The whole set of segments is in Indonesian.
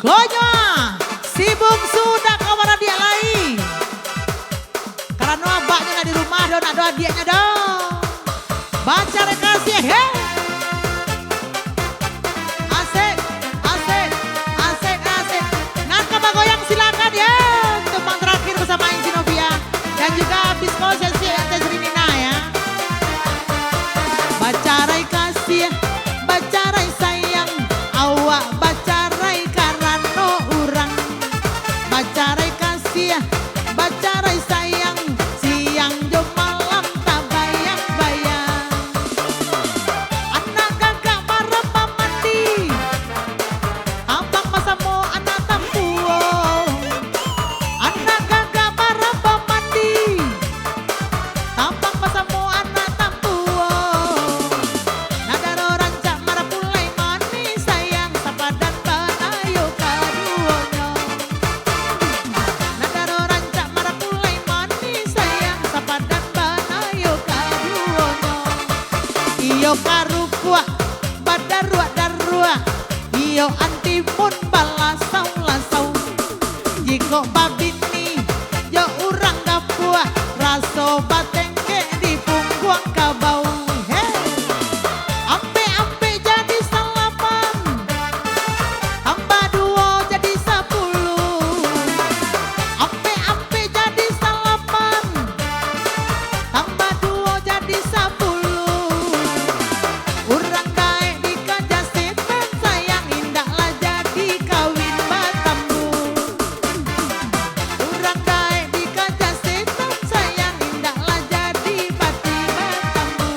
Gonya, si bungsu dak kawan dia lain. Karena abaknya di rumah do nak do adiknya do. Baca rekasih he. Asik, asik, asik, asik. Nangka goyang silakan ya. Teman terakhir bersama Inci Novia dan juga Bisko Sensi Ente Srinina ya. Baca rekasih, baca sayang, awak baca karena urang. Baca kasih, baca sayang, siang jom malam tak bayang-bayang. Anak kakak marah mandi, abang masamu anak tampuo. Anak kakak marah mandi, abang masamu anak tampuo. Nadaro rancak marah pulai manis sayang, sapadan banayo kaduonyo. Nadaro rancak marah pulai manis sayang, sapadan banayo kaduonyo. Iyo karukua badarua, iyo antimun balasau-lasau. Jiko babini yo urang gapua, raso batengke di pungguang kabau. Ampe-ampe jadi salapan, hamba duo jadi 10. Ampe-ampe jadi salapan, hamba duo jadi 10. Urang daek di kajasetan sayang, indaklah jadi kawin batambu. Urang daek di kajasetan sayang, indaklah jadi bati batambu.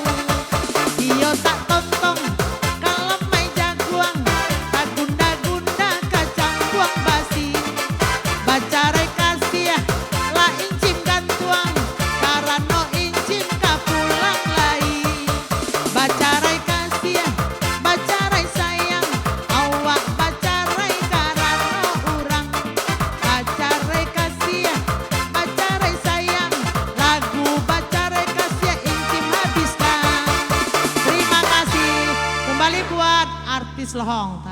Iyo tak tontong kalau main jaguang, tak gunda-gunda kacang buang basi. Baca rekasih lah incim gantuang, karano incim kapulang lai. Baca kasih, baca sayang, awak baca karano urang. Baca kasih, baca sayang, lagu baca kasih incim habiskan. Terima kasih kembali buat artis Lohong.